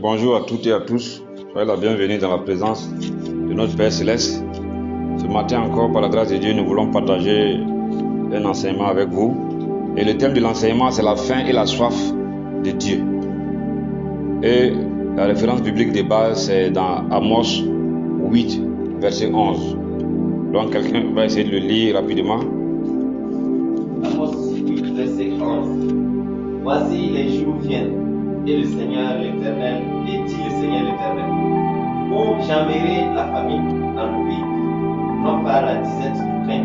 Bonjour à toutes et à tous. Soyez la bienvenue dans la présence de notre Père Céleste. Ce matin encore, par la grâce de Dieu, nous voulons partager un enseignement avec vous. Et le thème de l'enseignement, c'est la faim et la soif de Dieu. Et la référence biblique de base, c'est dans Amos 8, verset 11. Donc, quelqu'un va essayer de le lire rapidement. Amos 8, verset 11. Voici les jours viennent, et le Seigneur l'Éternel, et dit le Seigneur l'Éternel, où j'enverrai la famine dans le pays, non pas la disette du pain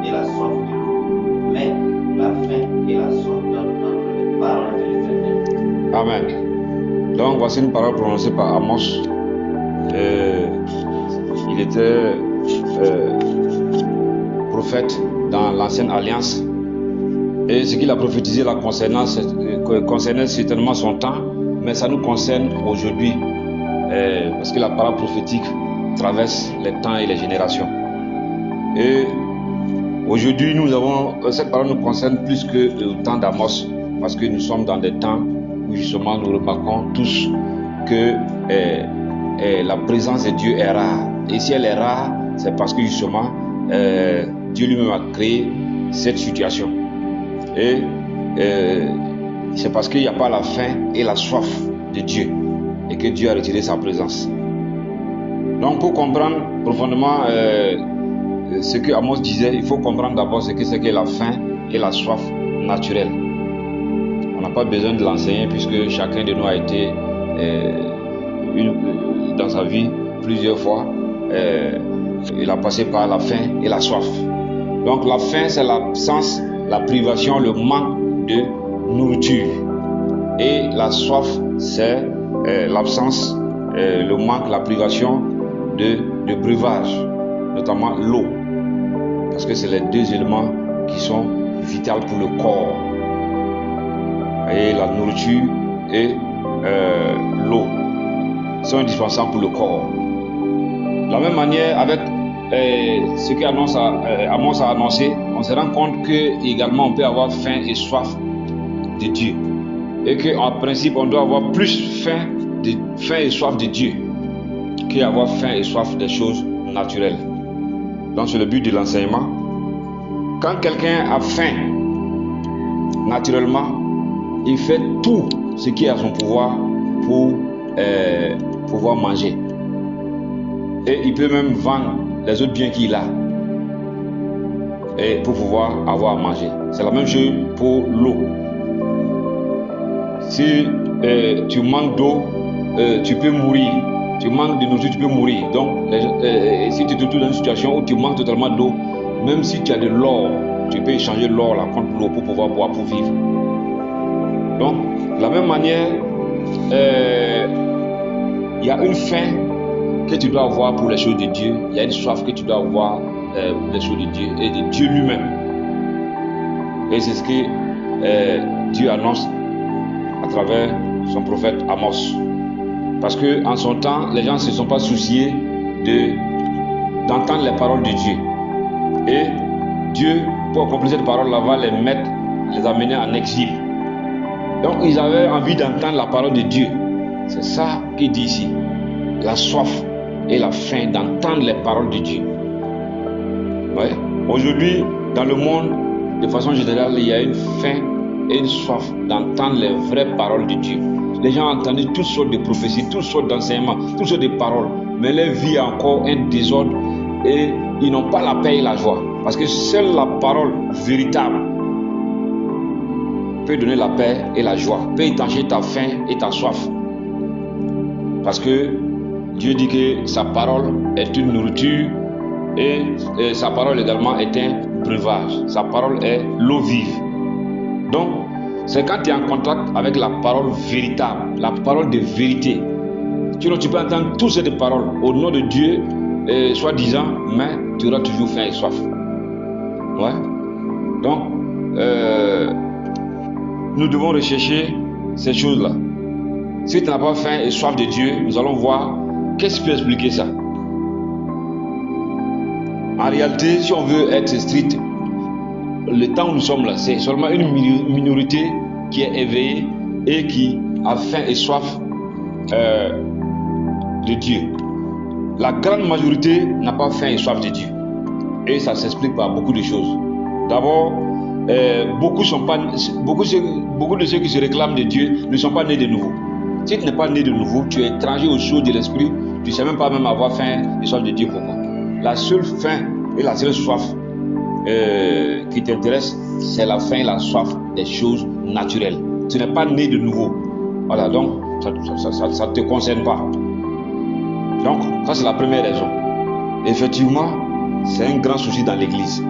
et la soif de l'eau, mais la faim et la soif dans les paroles de l'Éternel. Amen. Donc, voici une parole prononcée par Amos. Il était prophète dans l'ancienne alliance. Et ce qu'il a prophétisé là concernait certainement son temps, mais ça nous concerne aujourd'hui, parce que la parole prophétique traverse les temps et les générations. Et aujourd'hui, cette parole nous concerne plus que le temps d'Amos, parce que nous sommes dans des temps où justement nous remarquons tous que la présence de Dieu est rare. Et si elle est rare, c'est parce que justement Dieu lui-même a créé cette situation. Et c'est parce qu'il n'y a pas la faim et la soif de Dieu et que Dieu a retiré sa présence. Donc pour comprendre profondément ce que Amos disait, il faut comprendre d'abord ce que c'est que la faim et la soif naturelle. On n'a pas besoin de l'enseigner puisque chacun de nous a été dans sa vie plusieurs fois, il a passé par la faim et la soif. Donc la faim, c'est l'absence, la privation, le manque de nourriture. Et la soif, c'est l'absence, le manque, la privation de breuvage, notamment l'eau. Parce que c'est les deux éléments qui sont vitaux pour le corps. Et la nourriture et l'eau sont indispensables pour le corps. De la même manière, avec ce qu'Amos a annoncé, on se rend compte que également on peut avoir faim et soif de Dieu. Et qu'en principe, on doit avoir plus faim et soif de Dieu qu'avoir faim et soif des choses naturelles. Donc c'est le but de l'enseignement. Quand quelqu'un a faim, naturellement, il fait tout ce qui est à son pouvoir pour pouvoir manger. Et il peut même vendre les autres biens qu'il a et pour pouvoir avoir à manger. C'est la même chose pour l'eau. Si tu manques d'eau, tu peux mourir. Tu manques de nourriture, tu peux mourir. Donc, si tu te trouves dans une situation où tu manques totalement d'eau, même si tu as de l'or, tu peux échanger l'or là contre l'eau pour pouvoir boire, pour vivre. Donc, de la même manière, il y a une faim que tu dois avoir pour les choses de Dieu. Il y a une soif que tu dois avoir pour les choses de Dieu et de Dieu lui-même. Et c'est ce que Dieu annonce à travers son prophète Amos. Parce que en son temps, les gens ne se sont pas souciés d'entendre les paroles de Dieu. Et Dieu, pour accomplir cette parole-là, va les amener en exil. Donc ils avaient envie d'entendre la parole de Dieu. C'est ça qu'il dit ici. La soif et la faim d'entendre les paroles de Dieu. Ouais. Aujourd'hui, dans le monde, de façon générale, il y a une faim et une soif d'entendre les vraies paroles de Dieu. Les gens ont entendu toutes sortes de prophéties, toutes sortes d'enseignements, toutes sortes de paroles, mais leur vie a encore un désordre et ils n'ont pas la paix et la joie. Parce que seule la parole véritable peut donner la paix et la joie, peut étancher ta faim et ta soif. Parce que Dieu dit que sa parole est une nourriture et sa parole également est un breuvage. Sa parole est l'eau vive. Donc, c'est quand tu es en contact avec la parole véritable, la parole de vérité. Tu peux entendre toutes ces paroles au nom de Dieu, soi-disant, mais tu auras toujours faim et soif. Ouais. Donc, nous devons rechercher ces choses-là. Si tu n'as pas faim et soif de Dieu, nous allons voir qu'est-ce qui peut expliquer ça. En réalité, si on veut être strict, le temps où nous sommes là, c'est seulement une minorité qui est éveillée et qui a faim et soif de Dieu. La grande majorité n'a pas faim et soif de Dieu. Et ça s'explique par beaucoup de choses. D'abord, beaucoup de ceux qui se réclament de Dieu ne sont pas nés de nouveau. Si tu n'es pas né de nouveau, tu es étranger aux choses de l'esprit, tu ne sais même pas même avoir faim et soif de Dieu. Pourquoi? La seule faim et la seule soif qui t'intéresse, c'est la faim et la soif des choses naturelles. Tu n'es pas né de nouveau. Voilà, donc ça ne te concerne pas. Donc, ça c'est la première raison. Effectivement, c'est un grand souci dans l'église.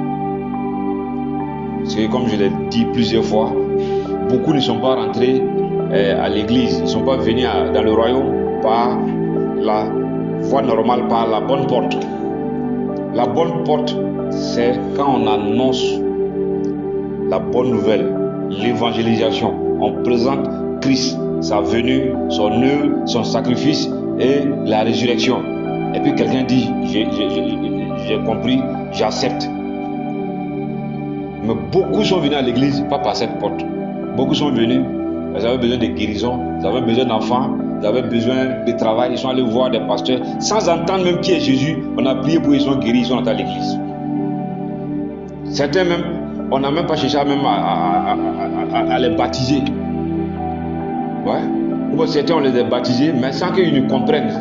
Parce que comme je l'ai dit plusieurs fois, beaucoup ne sont pas rentrés à l'église. Ils ne sont pas venus dans le royaume par la voie normale, par la bonne porte. La bonne porte, c'est quand on annonce la bonne nouvelle, l'évangélisation. On présente Christ, sa venue, son œuvre, son sacrifice et la résurrection. Et puis quelqu'un dit, j'ai compris, j'accepte. Mais beaucoup sont venus à l'église, pas par cette porte. Beaucoup sont venus, ils avaient besoin de guérison, ils avaient besoin d'enfants, ils avaient besoin de travail, ils sont allés voir des pasteurs, sans entendre même qui est Jésus. On a prié pour ils sont guéris, ils sont entrés à l'église. Certains même, on n'a même pas cherché à les baptiser. Ouais. Ou certains on les a baptisés, mais sans qu'ils ne comprennent.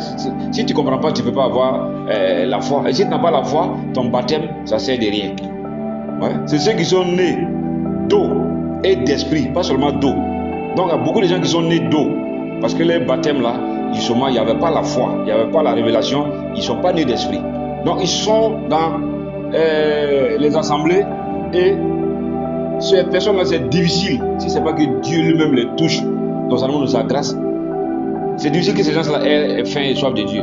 Si tu ne comprends pas, tu ne peux pas avoir la foi. Et si tu n'as pas la foi, ton baptême, ça ne sert de rien. Ouais. C'est ceux qui sont nés d'eau et d'esprit, pas seulement d'eau. Donc il y a beaucoup de gens qui sont nés d'eau, parce que les baptêmes là, justement, il n'y avait pas la foi, il n'y avait pas la révélation, ils ne sont pas nés d'esprit. Donc ils sont dans les assemblées et ces personnes-là, c'est difficile, si ce n'est pas que Dieu lui-même les touche dans sa de sa grâce. C'est difficile que ces gens-là aient faim et soif de Dieu.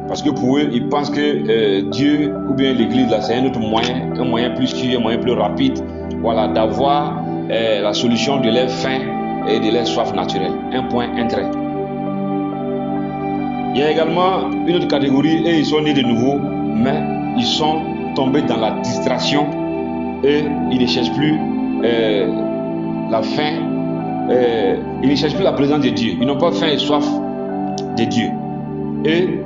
Parce que pour eux, ils pensent que Dieu ou bien l'église, là, c'est un autre moyen, un moyen plus sûr, un moyen plus rapide, voilà, d'avoir la solution de leur faim et de leur soif naturelle. Un point, un trait. Il y a également une autre catégorie, et ils sont nés de nouveau, mais ils sont tombés dans la distraction et ils ne cherchent plus la faim, ils ne cherchent plus la présence de Dieu. Ils n'ont pas faim et soif de Dieu. Et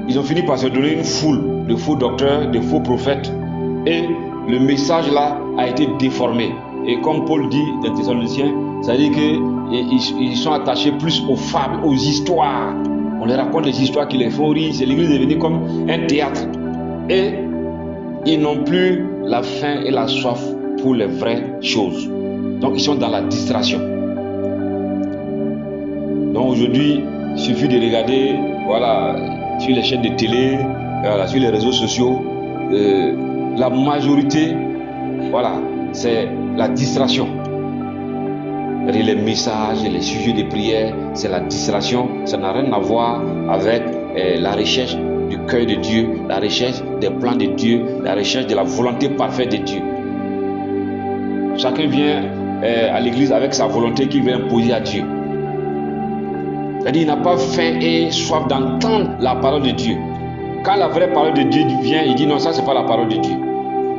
ils ont fini par se donner une foule de faux docteurs, de faux prophètes, et le message là a été déformé. Et comme Paul dit dans Thessaloniciens, ça veut dire qu'ils sont attachés plus aux fables, aux histoires. On leur raconte des histoires qui les font rire. C'est l'église est devenue comme un théâtre. Et ils n'ont plus la faim et la soif pour les vraies choses. Donc ils sont dans la distraction. Donc aujourd'hui, il suffit de regarder, voilà, sur les chaînes de télé, voilà, sur les réseaux sociaux, la majorité, voilà, c'est la distraction. Les messages, les sujets de prière, c'est la distraction. Ça n'a rien à voir avec la recherche du cœur de Dieu, la recherche des plans de Dieu, la recherche de la volonté parfaite de Dieu. Chacun vient à l'église avec sa volonté qu'il veut imposer à Dieu. C'est-à-dire qu'il n'a pas faim et soif d'entendre la parole de Dieu. Quand la vraie parole de Dieu vient, il dit non, ça c'est pas la parole de Dieu.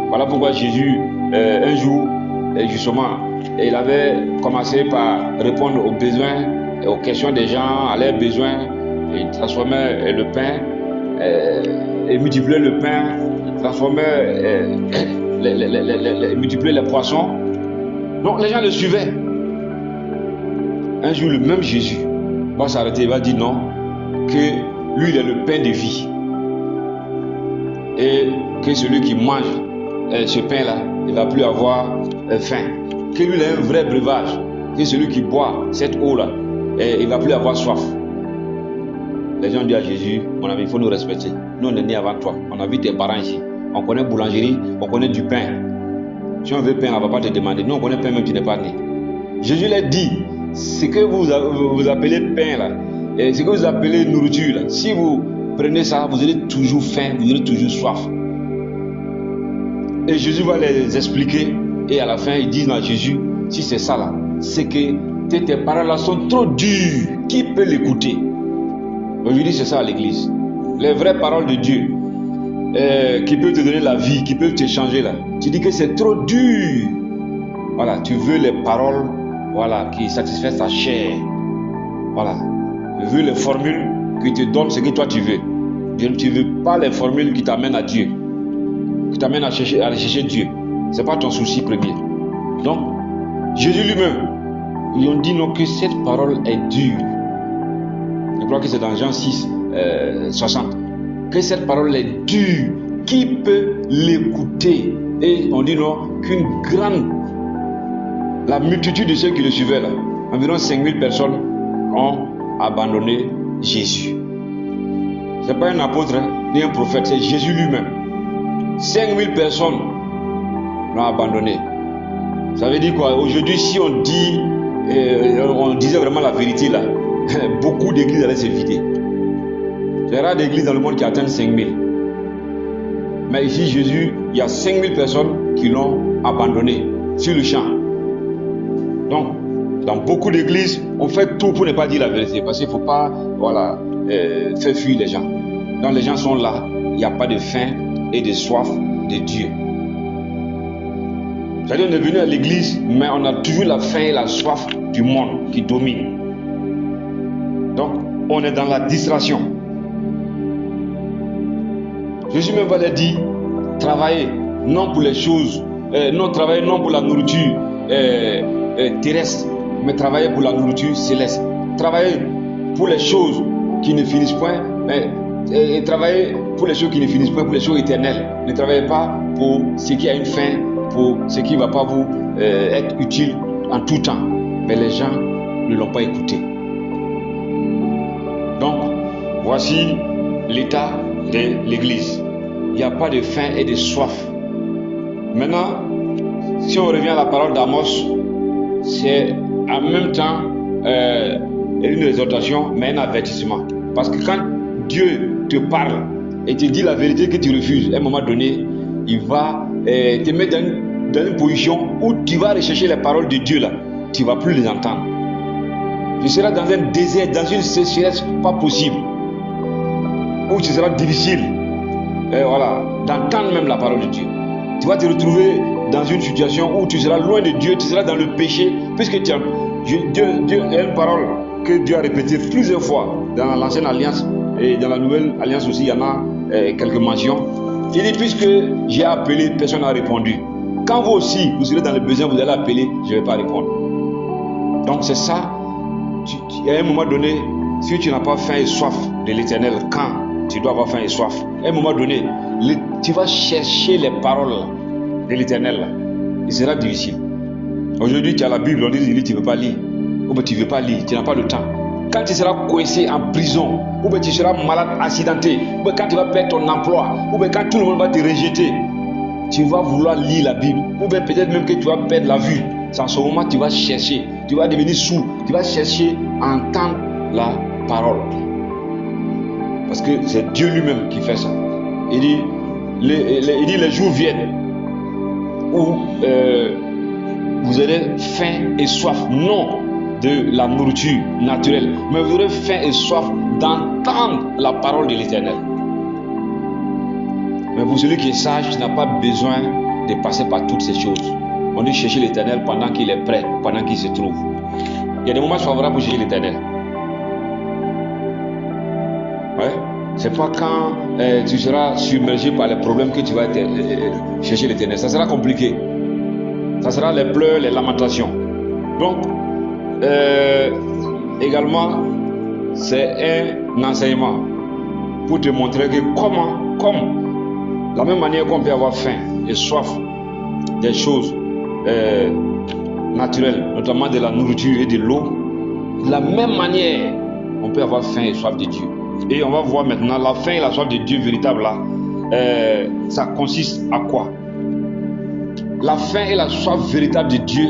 Voilà pourquoi Jésus, un jour, justement, il avait commencé par répondre aux besoins, aux questions des gens, à leurs besoins. Il transformait le pain, il multipliait le pain, il transformait, il multipliait les poissons. Donc les gens le suivaient. Un jour, le même Jésus va s'arrêter, il va dire non, que lui il est le pain de vie. Et que celui qui mange ce pain-là, il ne va plus avoir faim. Que lui il a un vrai breuvage. Que celui qui boit cette eau-là, il ne va plus avoir soif. Les gens disent à Jésus, mon ami, il faut nous respecter. Nous on est nés avant toi. On a vu tes parents ici. On connaît boulangerie, on connaît du pain. Si on veut pain, on ne va pas te demander. Nous on connaît pain même tu n'es pas né. Jésus leur dit, ce que vous appelez pain là, et ce que vous appelez nourriture là, si vous prenez ça, vous aurez toujours faim, vous aurez toujours soif. Et Jésus va les expliquer. Et à la fin, ils disent à Jésus, si c'est ça là, c'est que tes paroles là sont trop dures. Qui peut l'écouter? Aujourd'hui, c'est ça à l'église. Les vraies paroles de Dieu, qui peuvent te donner la vie, qui peuvent te changer là. Tu dis que c'est trop dur. Voilà, tu veux les paroles, voilà, qui satisfaisent ta chair. Voilà. Je veux les formules qui te donnent ce que toi tu veux. Tu ne veux pas les formules qui t'amènent à Dieu, qui t'amènent à chercher Dieu. Ce n'est pas ton souci premier. Donc, Jésus lui-même, ils ont dit non, que cette parole est dure. Je crois que c'est dans Jean 6, 60. Que cette parole est dure. Qui peut l'écouter? Et on dit non, la multitude de ceux qui le suivaient là, environ 5000 personnes ont abandonné Jésus. Ce n'est pas un apôtre, ni un prophète, c'est Jésus lui-même. 5000 personnes l'ont abandonné. Ça veut dire quoi? Aujourd'hui, si on dit, on disait vraiment la vérité là, beaucoup d'églises allaient se vider. C'est rare d'églises dans le monde qui atteignent 5000. Mais ici, Jésus, il y a 5000 personnes qui l'ont abandonné sur le champ. Donc, dans beaucoup d'églises, on fait tout pour ne pas dire la vérité, parce qu'il ne faut pas faire fuir les gens. Donc les gens sont là, il n'y a pas de faim et de soif de Dieu. C'est-à-dire on est venu à l'église, mais on a toujours la faim et la soif du monde qui domine. Donc, on est dans la distraction. Jésus même va leur dire, travaillez non pour les choses, travaillez non pour la nourriture terrestre, mais travaillez pour la nourriture céleste. Travaillez pour les choses qui ne finissent point, et travaillez pour les choses qui ne finissent point, pour les choses éternelles. Ne travaillez pas pour ce qui a une fin, pour ce qui ne va pas vous être utile en tout temps. Mais les gens ne l'ont pas écouté. Donc, voici l'état de l'église. Il n'y a pas de faim et de soif. Maintenant, si on revient à la parole d'Amos, c'est en même temps une exhortation, mais un avertissement. Parce que quand Dieu te parle et te dit la vérité que tu refuses, à un moment donné, il va te mettre dans une position où tu vas rechercher les paroles de Dieu là. Tu ne vas plus les entendre. Tu seras dans un désert, dans une sécheresse pas possible, où tu seras difficile d'entendre même la parole de Dieu. Tu vas te retrouver dans une situation où tu seras loin de Dieu, tu seras dans le péché, puisque Dieu a une parole que Dieu a répétée plusieurs fois dans l'ancienne alliance et dans la nouvelle alliance aussi, il y en a quelques mentions. Il dit, puisque j'ai appelé, personne n'a répondu. Quand vous aussi, vous serez dans le besoin, vous allez appeler, je ne vais pas répondre. Donc c'est ça, à un moment donné, si tu n'as pas faim et soif de l'éternel, quand tu dois avoir faim et soif, à un moment donné, tu vas chercher les paroles de l'éternel. Il sera difficile. Aujourd'hui, tu as la Bible, on dit tu ne veux pas lire. Ou bien tu ne veux pas lire, tu n'as pas le temps. Quand tu seras coincé en prison, ou bien tu seras malade, accidenté, ou bien quand tu vas perdre ton emploi, ou bien quand tout le monde va te rejeter, tu vas vouloir lire la Bible, ou bien peut-être même que tu vas perdre la vue. C'est en ce moment que tu vas chercher, tu vas devenir sourd, tu vas chercher à entendre la parole. Parce que c'est Dieu lui-même qui fait ça. Il dit, les jours viennent où vous aurez faim et soif, non de la nourriture naturelle, mais vous aurez faim et soif d'entendre la parole de l'Éternel. Mais pour celui qui est sage, tu n'as pas besoin de passer par toutes ces choses. On dit chercher l'Éternel pendant qu'il est prêt, pendant qu'il se trouve. Il y a des moments favorables pour chercher l'Éternel. Ouais. C'est pas quand tu seras submergé par les problèmes que tu vas chercher l'Éternel. Ça sera compliqué. Ça sera les pleurs, les lamentations. Donc, également, c'est un enseignement pour te montrer que comme la même manière qu'on peut avoir faim et soif des choses naturelles, notamment de la nourriture et de l'eau, de la même manière, on peut avoir faim et soif de Dieu. Et on va voir maintenant la faim et la soif de Dieu véritable là. Ça consiste à quoi? La faim et la soif véritable de Dieu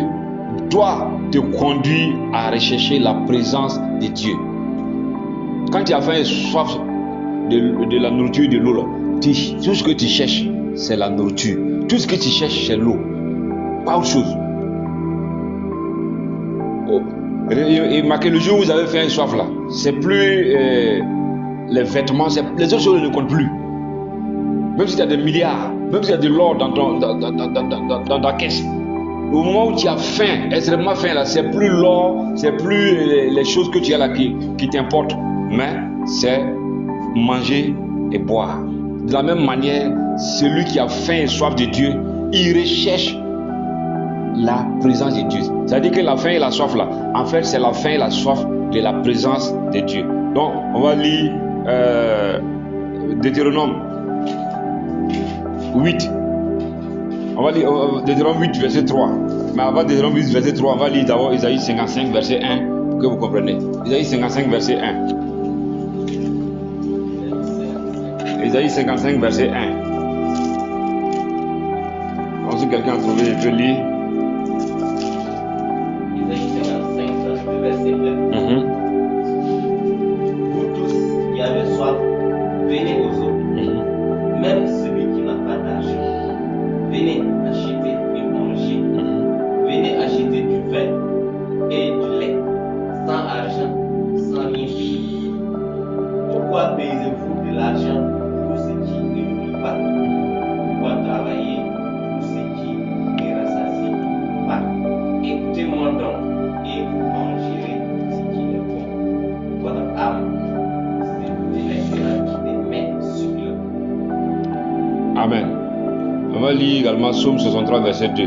doit te conduire à rechercher la présence de Dieu. Quand tu as faim et soif de la nourriture et de l'eau, tout ce que tu cherches, c'est la nourriture. Tout ce que tu cherches, c'est l'eau. Pas autre chose. Et marquez le jour où vous avez faim et soif là, c'est plus les vêtements, les autres choses ne comptent plus. Même si tu as des milliards, même si tu as de l'or dans ta caisse, Au moment où tu as faim, extrêmement faim, là, c'est plus l'or, c'est plus les choses que tu as là qui t'importent, mais c'est manger et boire. De la même manière, celui qui a faim et soif de Dieu, il recherche la présence de Dieu. C'est-à-dire que la faim et la soif là, en fait, c'est la faim et la soif de la présence de Dieu. Donc, on va lire Deutéronome 8. On va lire Deutéronome 8, verset 3. Mais avant Deutéronome 8, verset 3, on va lire d'abord Isaïe 55, verset 1, pour que vous compreniez. Isaïe 55, verset 1. Isaïe 55, verset 1. Donc, si quelqu'un a trouvé, il peut lire. Isaïe 55, verset 1. Vous tous qui avez soif, venez aux eaux. Même celui qui n'a pas d'argent, venez acheter et manger. Venez acheter du vin et du lait, sans argent, sans rien. Pourquoi payez-vous de l'argent pour ce qui ne nourrit pas? Pourquoi travailler pour ce qui ne rassasie pas? Écoutez-moi donc et vous mangerez ce qui est bon. Votre âme se délectera des mains succulentes. Amen. On va lire également Psaume 63, verset 2.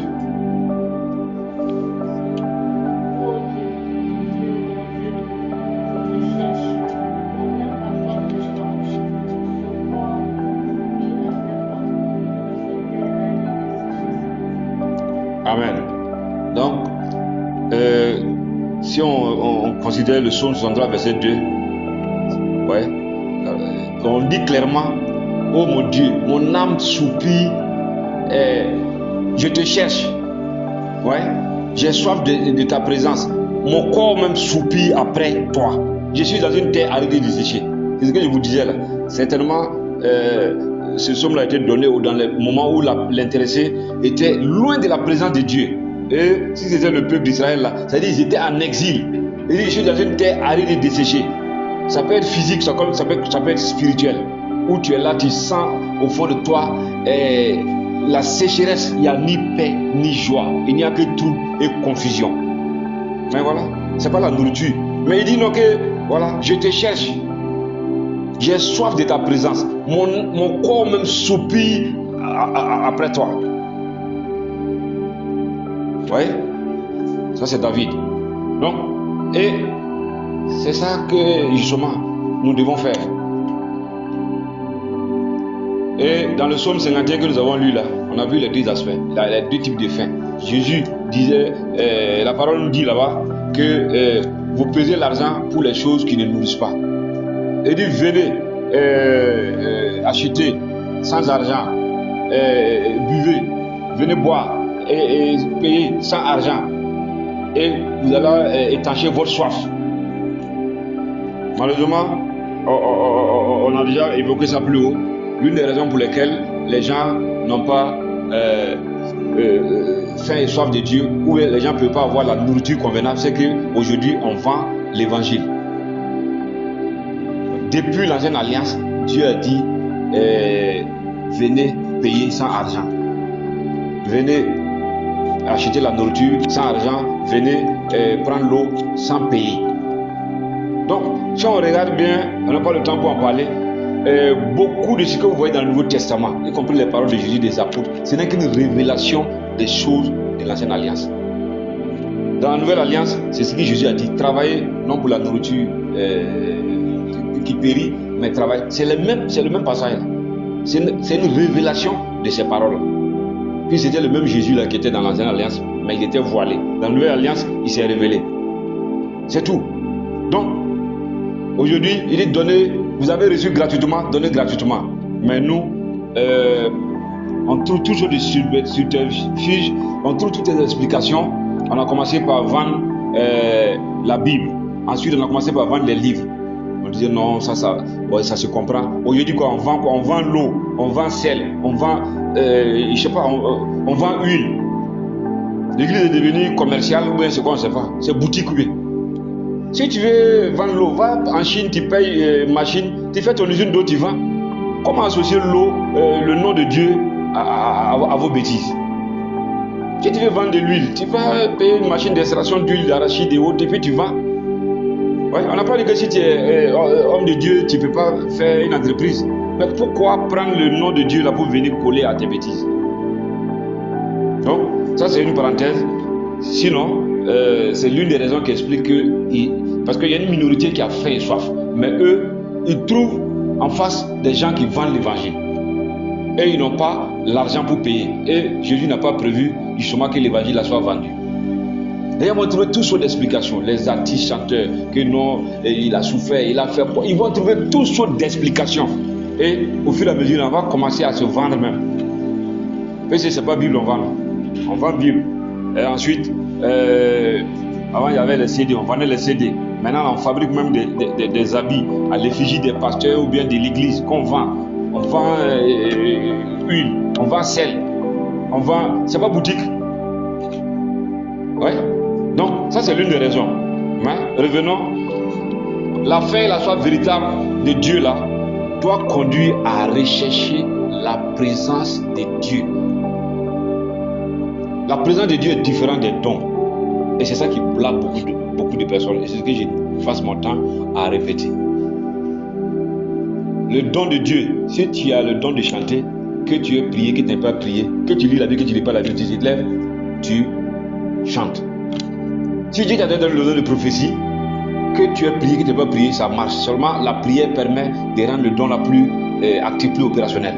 Amen. Donc, si on considère le Psaume 63, verset 2, ouais, on dit clairement: oh mon Dieu, mon âme soupire, je te cherche. Ouais, j'ai soif de ta présence. Mon corps même soupire après toi. Je suis dans une terre aride et desséchée. C'est ce que je vous disais là. Certainement, ce psaume a été donné dans le moment où l'intéressé était loin de la présence de Dieu. Et si c'était le peuple d'Israël là, c'est-à-dire qu'ils étaient en exil. Il dit: je suis dans une terre aride et desséchée. Ça peut être physique, ça peut être spirituel. Où tu es là, tu sens au fond de toi la sécheresse. Il n'y a ni paix ni joie. Il n'y a que trouble et confusion. Mais voilà, c'est pas la nourriture. Mais il dit non, que voilà, je te cherche. J'ai soif de ta présence. Mon corps même soupire après toi. Vous voyez? Ça c'est David. Donc, et c'est ça que justement nous devons faire. Et dans le psaume 51 que nous avons lu là, on a vu les deux aspects, les deux types de faim. Jésus disait, la parole nous dit là-bas que vous pesez l'argent pour les choses qui ne nourrissent pas. Il dit: venez acheter sans argent, buvez, venez boire et payer sans argent, et vous allez étancher votre soif. Malheureusement, on a déjà évoqué ça plus haut. L'une des raisons pour lesquelles les gens n'ont pas faim et soif de Dieu, ou les gens ne peuvent pas avoir la nourriture convenable, c'est qu'aujourd'hui on vend l'évangile. Depuis l'ancienne alliance, Dieu a dit: venez payer sans argent, venez acheter la nourriture sans argent, venez prendre l'eau sans payer. Donc, si on regarde bien, on n'a pas le temps pour en parler. Beaucoup de ce que vous voyez dans le Nouveau Testament, y compris les paroles de Jésus, des apôtres, ce n'est qu'une révélation des choses de l'ancienne alliance. Dans la nouvelle alliance, c'est ce que Jésus a dit: travaillez non pour la nourriture qui périt, mais travaillez. C'est le même passage. C'est une révélation de ces paroles. Puis c'était le même Jésus là qui était dans l'ancienne alliance, mais il était voilé. Dans la nouvelle alliance, il s'est révélé. C'est tout. Donc, aujourd'hui, il est donné. Vous avez reçu gratuitement, donnez gratuitement. Mais nous, on trouve toujours des subterfuges, on trouve toutes les explications. On a commencé par vendre la Bible. Ensuite, on a commencé par vendre les livres. On disait non, ça se comprend. Aujourd'hui, quoi, on vend l'eau, on vend sel, on vend, je sais pas, on vend huile. L'église est devenue commerciale, ou bien c'est quoi, on ne sait pas. C'est boutique, oui. Si tu veux vendre l'eau, va en Chine, tu payes machine, tu fais ton usine d'eau, tu vends. Comment associer l'eau, le nom de Dieu à vos bêtises? Si tu veux vendre de l'huile, tu vas payer une machine d'extraction d'huile d'arachide et autres, et puis tu vends. Ouais, on n'a pas dit que si tu es homme de Dieu, tu ne peux pas faire une entreprise. Mais pourquoi prendre le nom de Dieu là pour venir coller à tes bêtises? Donc, ça c'est une parenthèse. Sinon, c'est l'une des raisons qui explique que... Parce qu'il y a une minorité qui a faim et soif. Mais eux, ils trouvent en face des gens qui vendent l'évangile. Et ils n'ont pas l'argent pour payer. Et Jésus n'a pas prévu justement que l'évangile soit vendu. Et ils vont trouver toutes sortes d'explications. Les artistes chanteurs, que non, il a souffert, il a fait quoi. Ils vont trouver toutes sortes d'explications. Et au fur et à mesure, on va commencer à se vendre même. Et si ce n'est pas Bible, on vend. On vend Bible. Et ensuite, avant il y avait les CD, on vendait les CD. Maintenant, on fabrique même des habits à l'effigie des pasteurs ou bien de l'église qu'on vend. On vend huile, on vend sel, on vend. C'est pas boutique. Ouais. Donc, ça c'est l'une des raisons. Mais revenons. La faim et la soif véritable de Dieu là doit conduire à rechercher la présence de Dieu. La présence de Dieu est différente des dons. Et c'est ça qui blague beaucoup de personnes. Et c'est ce que je passe mon temps à répéter. Le don de Dieu, si tu as le don de chanter, que tu aies prié, que tu n'aies pas prié, que tu lis la Bible, que tu ne lis pas la Bible, tu te lèves, tu chantes. Si Dieu t'a donné le don de prophétie, que tu aies prié, que tu n'aies pas prié, ça marche. Seulement, la prière permet de rendre le don la plus actif, plus opérationnel.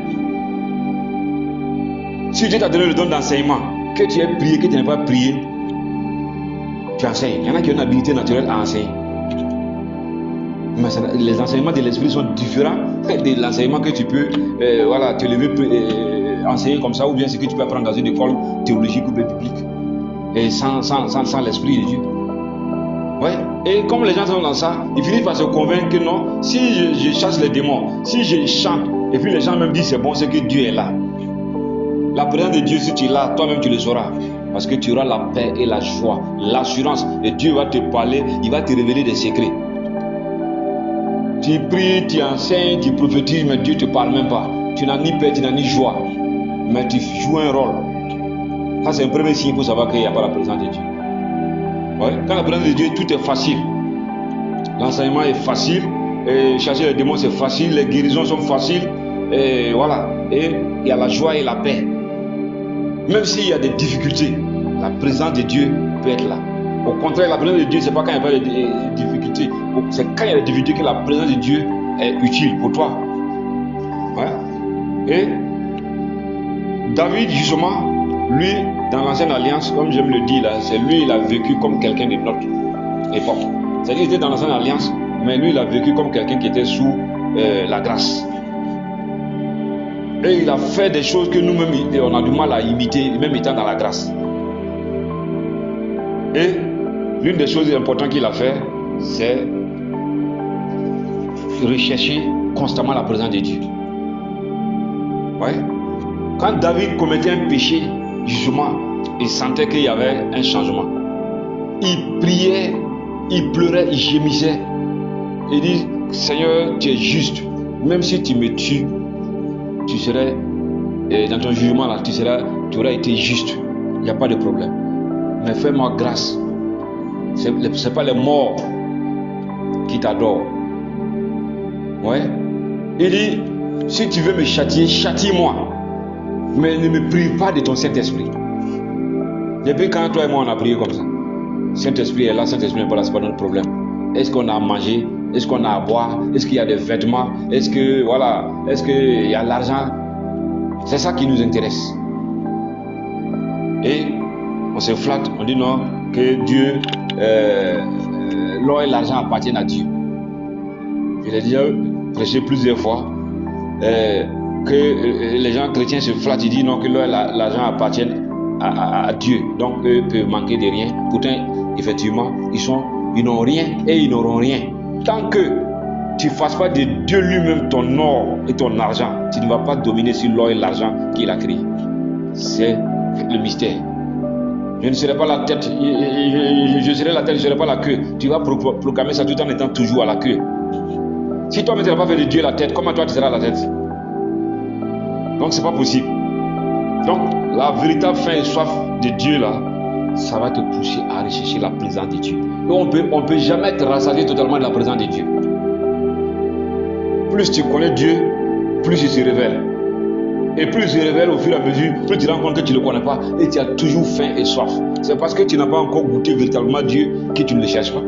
Si Dieu t'a donné le don d'enseignement, que tu aies prié, que tu n'aies pas prié, tu enseignes. Il y en a qui ont une habilité naturelle à enseigner. Mais les enseignements de l'esprit sont différents de l'enseignement que tu peux te lever enseigner comme ça, ou bien ce que tu peux apprendre dans une école théologique ou biblique et sans l'esprit de Dieu. Ouais. Et comme les gens sont dans ça, ils finissent par se convaincre que non, si je chasse les démons, si je chante, et puis les gens même disent c'est bon, c'est que Dieu est là. La présence de Dieu, si tu es là, toi-même tu le sauras. Parce que tu auras la paix et la joie, l'assurance. Et Dieu va te parler, il va te révéler des secrets. Tu pries, tu enseignes, tu prophétises, mais Dieu ne te parle même pas. Tu n'as ni paix, tu n'as ni joie. Mais tu joues un rôle. Ça, c'est un premier signe pour savoir qu'il n'y a pas la présence de Dieu. Ouais. Quand la présence de Dieu, tout est facile. L'enseignement est facile. Et chasser les démons, c'est facile. Les guérisons sont faciles. Et voilà. Et il y a la joie et la paix. Même s'il y a des difficultés, la présence de Dieu peut être là. Au contraire, la présence de Dieu, ce n'est pas quand il n'y a pas de difficultés. C'est quand il y a des difficultés que la présence de Dieu est utile pour toi. Ouais. Et David, justement, lui, dans l'ancienne alliance, comme j'aime le dire là, c'est lui, il a vécu comme quelqu'un de notre époque. C'est-à-dire qu'il était dans l'ancienne alliance, mais lui, il a vécu comme quelqu'un qui était sous la grâce. Et il a fait des choses que nous-mêmes, on a du mal à imiter, même étant dans la grâce. Et l'une des choses importantes qu'il a fait, c'est rechercher constamment la présence de Dieu. Ouais. Quand David commettait un péché, justement, il sentait qu'il y avait un changement. Il priait, il pleurait, il gémissait. Il dit, Seigneur, tu es juste. Même si tu me tues, tu serais, dans ton jugement là, tu aurais été juste. Il n'y a pas de problème. Mais fais-moi grâce. Ce n'est pas les morts qui t'adorent. Ouais. Il dit, si tu veux me châtier, châtie-moi. Mais ne me prive pas de ton Saint-Esprit. Depuis quand toi et moi on a prié comme ça? Saint-Esprit est là, Saint-Esprit n'est pas là, c'est pas notre problème. Est-ce qu'on a à manger? Est-ce qu'on a à boire? Est-ce qu'il y a des vêtements? Est-ce qu'il y a l'argent? C'est ça qui nous intéresse. Et on se flatte, on dit non, que Dieu, l'or et l'argent appartiennent à Dieu. Je l'ai déjà prêché plusieurs fois, que les gens chrétiens se flattent, ils disent non, que l'or et l'argent appartiennent à Dieu. Donc eux peuvent manquer de rien. Pourtant, effectivement, ils n'ont rien et ils n'auront rien. Tant que tu ne fasses pas de Dieu lui-même ton or et ton argent, tu ne vas pas dominer sur l'or et l'argent qu'il a créé. C'est le mystère. Je ne serai pas la tête, je serai la tête, je ne serai pas la queue. Tu vas proclamer ça tout en étant toujours à la queue. Si toi-même tu n'as pas fait de Dieu la tête, comment toi tu seras la tête? Donc c'est pas possible. Donc la véritable faim et soif de Dieu là, ça va te pousser à rechercher la présence de Dieu. Et on peut jamais être rassasié totalement de la présence de Dieu. Plus tu connais Dieu, plus il se révèle. Et plus il se révèle au fur et à mesure, plus tu te rends compte que tu ne le connais pas et tu as toujours faim et soif. C'est parce que tu n'as pas encore goûté véritablement Dieu que tu ne le cherches pas.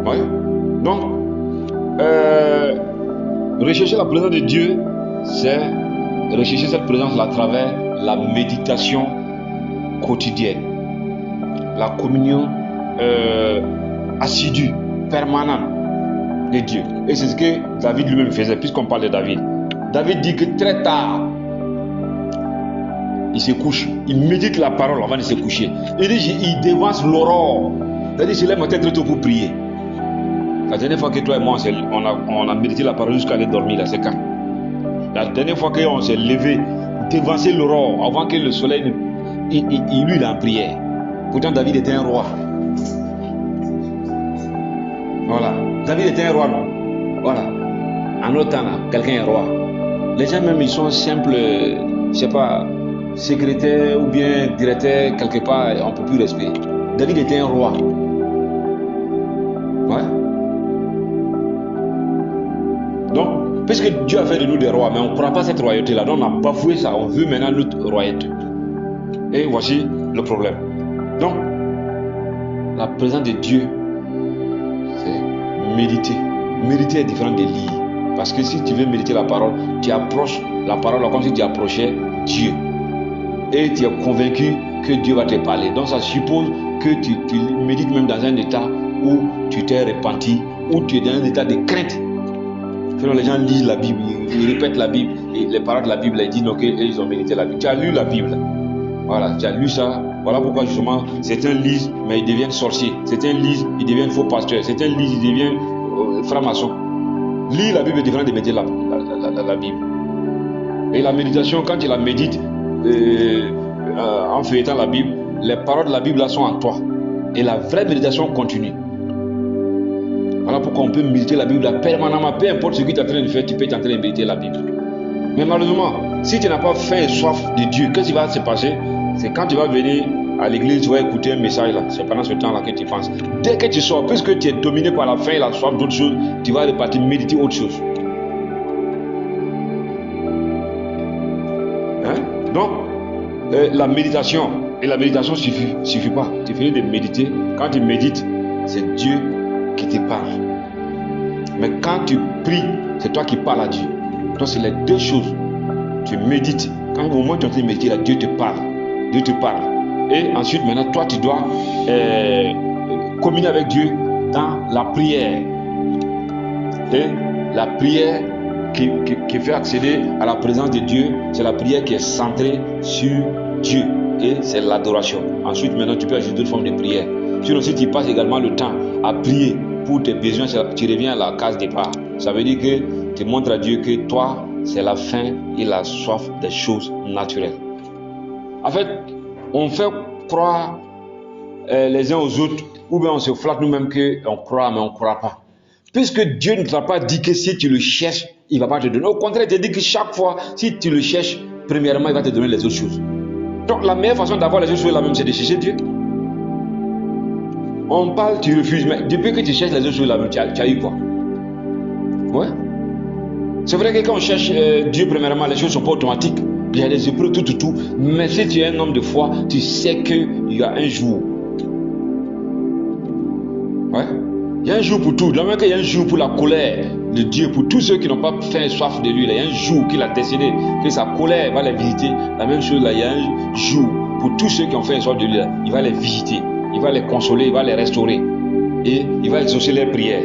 Ouais. Donc, rechercher la présence de Dieu, c'est rechercher cette présence à travers la méditation quotidienne, la communion assidue, permanente de Dieu. Et c'est ce que David lui-même faisait, puisqu'on parle de David. David dit que très tard, il se couche, il médite la parole avant de se coucher. Il dit, il devance l'aurore. C'est-à-dire, il se lève matin très tôt pour prier. La dernière fois que toi et moi, on a médité la parole jusqu'à aller dormir, là, c'est quand? La dernière fois qu'on s'est levé, devancer l'aurore, avant que le soleil, lui, il est en prière. Pourtant, David était un roi. Voilà. David était un roi, non? Voilà. En notre temps, là, quelqu'un est roi. Les gens même, ils sont simples, je sais pas, secrétaires ou bien directeurs, quelque part, on ne peut plus respirer. David était un roi. Ouais. Donc, puisque Dieu a fait de nous des rois, mais on ne croit pas cette royauté-là, donc on a bafoué ça, on veut maintenant notre royauté. Et voici le problème. Donc, la présence de Dieu, c'est méditer. Méditer est différent de lire. Parce que si tu veux méditer la parole, tu approches la parole comme si tu approchais Dieu. Et tu es convaincu que Dieu va te parler. Donc ça suppose que tu médites même dans un état où tu t'es repenti, où tu es dans un état de crainte. Sinon les gens lisent la Bible, ils répètent la Bible, et les paroles de la Bible, ils disent donc ils ont médité la Bible. Tu as lu la Bible. Voilà, tu as lu ça. Voilà pourquoi justement certains lisent, mais ils deviennent sorciers. Certains lisent, ils deviennent faux pasteurs. Certains lisent, ils deviennent francs-maçons. Lire la Bible est différent de méditer la Bible. Et la méditation, quand tu la médites en feuilletant la Bible, les paroles de la Bible là sont en toi. Et la vraie méditation continue. Voilà pourquoi on peut méditer la Bible là permanemment. Peu importe ce que tu es en train de faire, tu peux être en train de méditer la Bible. Mais malheureusement, si tu n'as pas faim et soif de Dieu, qu'est-ce qui va se passer? C'est quand tu vas venir à l'église, tu vas écouter un message là. C'est pendant ce temps-là que tu penses. Dès que tu sors, puisque tu es dominé par la faim et la soif d'autres choses, tu vas repartir méditer autre chose. Hein? Donc, la méditation, et la méditation suffit pas. Tu finis de méditer. Quand tu médites, c'est Dieu qui te parle. Mais quand tu pries, c'est toi qui parles à Dieu. Donc, c'est les deux choses. Tu médites. Quand au moment où tu es en train de méditer, là, Dieu te parle. Dieu te parle. Et ensuite, maintenant, toi, tu dois communier avec Dieu dans la prière. Et la prière qui fait accéder à la présence de Dieu, c'est la prière qui est centrée sur Dieu. Et c'est l'adoration. Ensuite, maintenant, tu peux ajouter d'autres formes de prière. Sinon, si tu passes également le temps à prier pour tes besoins, tu reviens à la case départ. Ça veut dire que tu montres à Dieu que toi, c'est la faim et la soif des choses naturelles. En fait, on fait croire les uns aux autres, ou bien on se flatte nous-mêmes qu'on croit, mais on ne croit pas. Puisque Dieu ne t'a pas dit que si tu le cherches, il ne va pas te donner. Au contraire, il te dit que chaque fois, si tu le cherches, premièrement, il va te donner les autres choses. Donc, la meilleure façon d'avoir les autres choses là-même, c'est de chercher Dieu. On parle, tu refuses, mais depuis que tu cherches les autres choses là-même, tu as eu quoi? Ouais. C'est vrai que quand on cherche Dieu, premièrement, les choses ne sont pas automatiques. Il y a des épreuves, tout. Mais si tu es un homme de foi, tu sais qu'il y a un jour. Ouais. Il y a un jour pour tout. De la même qu'il y a un jour pour la colère de Dieu, pour tous ceux qui n'ont pas faim et soif de lui. Il y a un jour qu'il a décidé que sa colère va les visiter. La même chose là, il y a un jour pour tous ceux qui ont faim et soif de lui. Là, il va les visiter. Il va les consoler, il va les restaurer. Et il va exaucer leurs prières.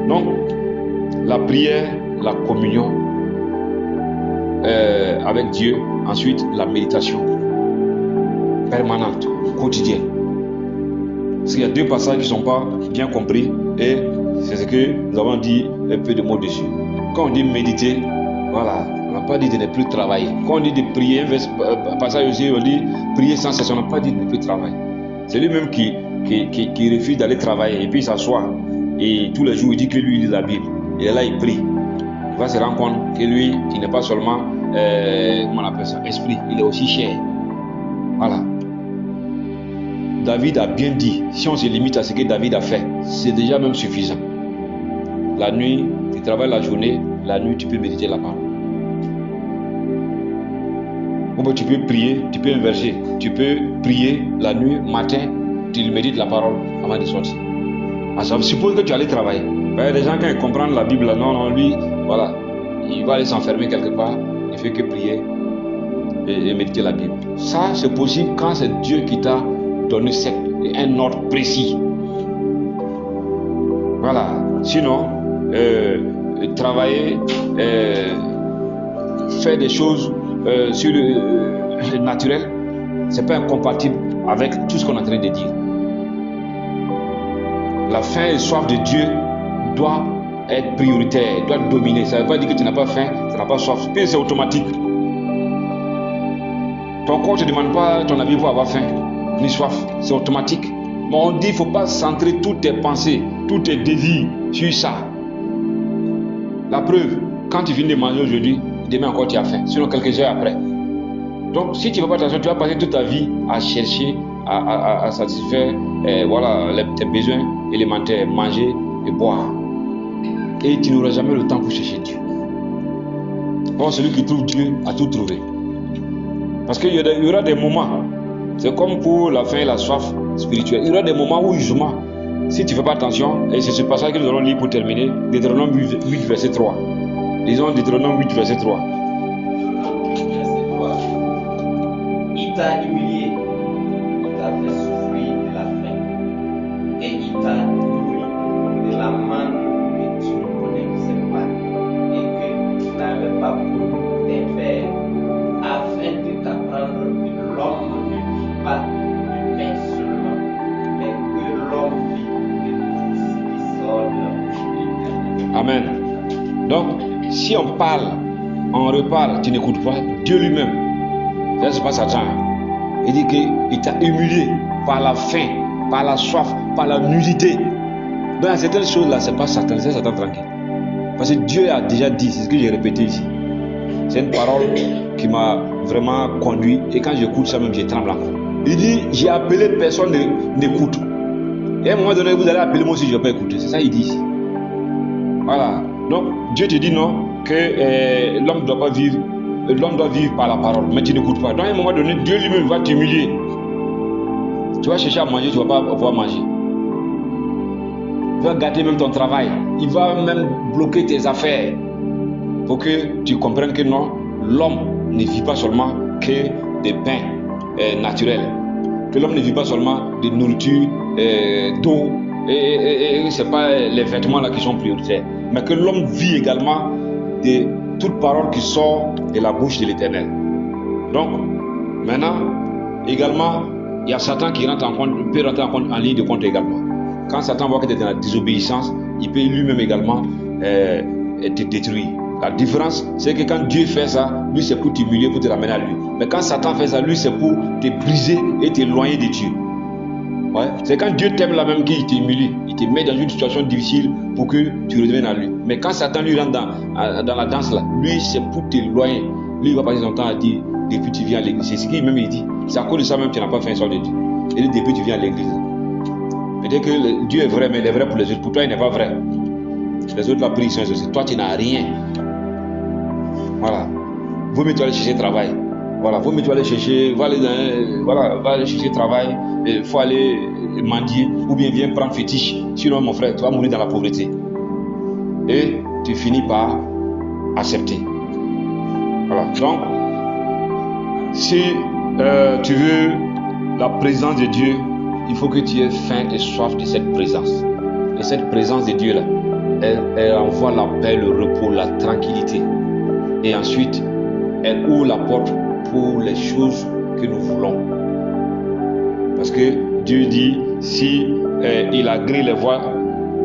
Donc, la prière, la communion avec Dieu, ensuite la méditation permanente, quotidienne. Parce qu'il y a deux passages qui ne sont pas bien compris et c'est ce que nous avons dit un peu de mots dessus. Quand on dit méditer, voilà, on n'a pas dit de ne plus travailler. Quand on dit de prier, un passage aussi, on dit prier sans cesse, on n'a pas dit de ne plus travailler. C'est lui-même qui refuse d'aller travailler et puis il s'assoit et tous les jours il dit que lui il lit la Bible. Et là il prie. Il va se rendre compte que lui, il n'est pas seulement comment on appelle ça, esprit, il est aussi chair. Voilà. David a bien dit, si on se limite à ce que David a fait, c'est déjà même suffisant. La nuit, tu travailles la journée, la nuit, tu peux méditer la parole. Tu peux prier, tu peux inverser. Tu peux prier la nuit, matin, tu médites la parole avant de sortir. Ça suppose que tu allais travailler. Il y a des gens quand ils comprennent la Bible, non, lui, voilà, il va aller s'enfermer quelque part, il fait que prier et méditer la Bible. Ça, c'est possible quand c'est Dieu qui t'a donné un ordre précis. Voilà. Sinon, travailler, faire des choses sur le naturel, c'est pas incompatible avec tout ce qu'on est en train de dire. La faim et soif de Dieu doit être prioritaire, doit dominer. Ça ne veut pas dire que tu n'as pas faim, tu n'as pas soif. Puis c'est automatique. Ton corps ne te demande pas ton avis pour avoir faim ni soif, c'est automatique. Mais on dit qu'il ne faut pas centrer toutes tes pensées, tous tes désirs sur ça. La preuve, quand tu finis de manger aujourd'hui, demain encore tu as faim, sinon quelques heures après. Donc si tu ne fais pas attention, tu vas passer toute ta vie à chercher, à satisfaire voilà, tes besoins élémentaires, manger et boire. Et tu n'auras jamais le temps pour chercher Dieu. Or, celui qui trouve Dieu a tout trouvé. Parce qu'il y aura des moments, c'est comme pour la faim et la soif spirituelle, il y aura des moments où justement, si tu ne fais pas attention, et c'est ce passage que nous allons lire pour terminer, Deutéronome 8, verset 3. Lisons Deutéronome 8, verset 3. Il t'a humilié, il t'a fait souffrir de la faim, et il t'a nourri de la manne que tu ne connaissais pas, et que tu n'avais pas pour tes pères, afin de t'apprendre que l'homme ne vit pas de pain seulement, mais que l'homme vit de tout ce qui sort de la bouche de l'Éternel. Amen. Donc, si on parle, on reparle, tu n'écoutes pas, Dieu lui-même, ça c'est pas Satan. Il dit qu'il t'a humilié par la faim, par la soif, par la nudité. Donc, dans certaines choses là, c'est pas Satan, c'est Satan tranquille. Parce que Dieu a déjà dit, c'est ce que j'ai répété ici. C'est une parole qui m'a vraiment conduit. Et quand j'écoute ça même, je tremble encore. Il dit, j'ai appelé, personne n'écoute. Et à un moment donné, vous allez appeler moi aussi, je ne vais pas écouter. C'est ça qu'il dit ici. Voilà. Donc, Dieu te dit non, que l'homme ne doit pas vivre. L'homme doit vivre par la parole, mais tu n'écoutes pas. Donc à un moment donné, Dieu lui-même va t'humilier. Tu vas chercher à manger, tu ne vas pas pouvoir manger. Il va gâter même ton travail. Il va même bloquer tes affaires. Pour que tu comprennes que non, l'homme ne vit pas seulement que des pains naturels. Que l'homme ne vit pas seulement de nourriture, d'eau, et ce n'est pas les vêtements là qui sont prioritaires. Mais que l'homme vit également de toute parole qui sort de la bouche de l'Éternel. Donc, maintenant, également, il y a Satan qui rentre en compte, peut rentrer en ligne de compte également. Quand Satan voit que tu es dans la désobéissance, il peut lui-même également te détruire. La différence, c'est que quand Dieu fait ça, lui c'est pour t'humilier, pour te ramener à lui. Mais quand Satan fait ça, lui c'est pour te briser et t'éloigner de Dieu. Ouais. C'est quand Dieu t'aime là même qu'il t'humilie, il te met dans une situation difficile pour que tu redeviennes à lui. Mais quand Satan lui rentre dans la danse là, lui c'est pour t'éloigner. Lui il va passer son temps à dire, depuis tu viens à l'église, c'est ce qu'il même il dit. C'est à cause de ça même que tu n'as pas fait un sort de Dieu. Et depuis tu viens à l'église. Peut-être que Dieu est vrai, mais il est vrai pour les autres. Pour toi il n'est pas vrai. Les autres la prient sont aussi. Toi tu n'as rien. Voilà. Vaut mieux aller chercher travail. Voilà, vaut mieux aller chercher, va aller chercher travail, il faut aller mendier, ou bien viens prendre fétiche. Sinon, mon frère, tu vas mourir dans la pauvreté. Et tu finis par accepter. Voilà. Donc, si tu veux la présence de Dieu, il faut que tu aies faim et soif de cette présence. Et cette présence de Dieu là, elle envoie la paix, le repos, la tranquillité. Et ensuite, elle ouvre la porte pour les choses que nous voulons. Parce que Dieu dit, si il agrée les voies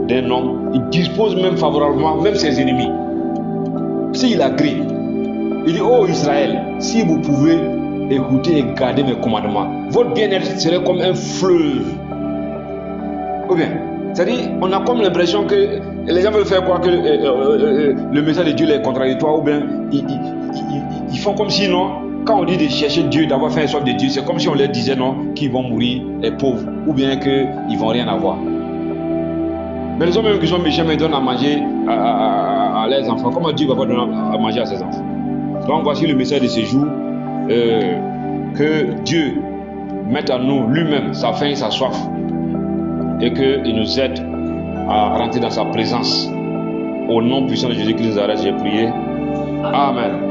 d'un homme, il dispose même favorablement, même ses ennemis. S'il agrée, il dit, oh Israël, si vous pouvez écouter et garder mes commandements, votre bien-être serait comme un fleuve. Ou bien, c'est-à-dire, on a comme l'impression que les gens veulent faire croire que le message de Dieu est contradictoire, ou bien ils font comme si non, quand on dit de chercher Dieu, d'avoir faim et soif de Dieu, c'est comme si on leur disait non, qu'ils vont mourir pauvres, ou bien qu'ils ne vont rien avoir. Mais les hommes même qui sont méchants, ils donnent à manger à leurs enfants. Comment Dieu va pas donner à manger à ses enfants? Donc voici le message de ce jour, que Dieu mette en nous lui-même sa faim et sa soif, et qu'il nous aide à rentrer dans sa présence. Au nom puissant de Jésus-Christ de Nazareth, j'ai prié. Amen.